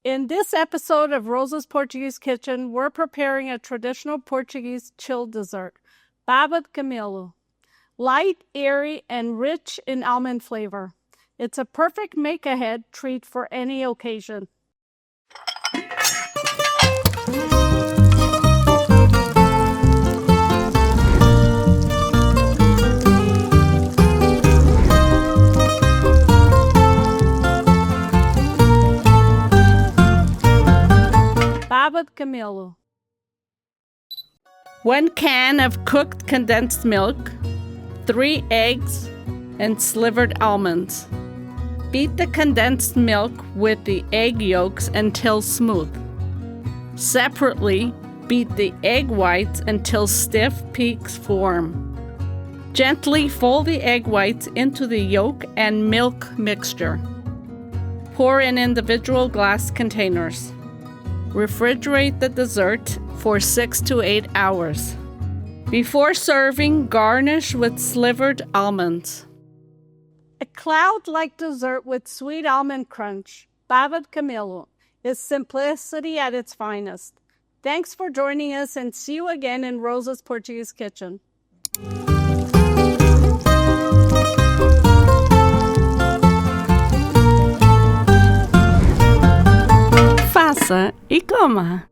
In this episode of Rosa's Portuguese Kitchen, we're preparing a traditional Portuguese chilled dessert, baba de Camelo. Light, airy, and rich in almond flavor. It's a perfect make-ahead treat for any occasion. Baba de Camelo. 1 can of cooked condensed milk, 3 eggs, and slivered almonds. Beat the condensed milk with the egg yolks until smooth. Separately, beat the egg whites until stiff peaks form. Gently fold the egg whites into the yolk and milk mixture. Pour in individual glass containers. Refrigerate the dessert for 6 to 8 hours. Before serving, garnish with slivered almonds. A cloud-like dessert with sweet almond crunch, baba de Camelo, is simplicity at its finest. Thanks for joining us and see you again in Rosa's Portuguese Kitchen. Faça e coma!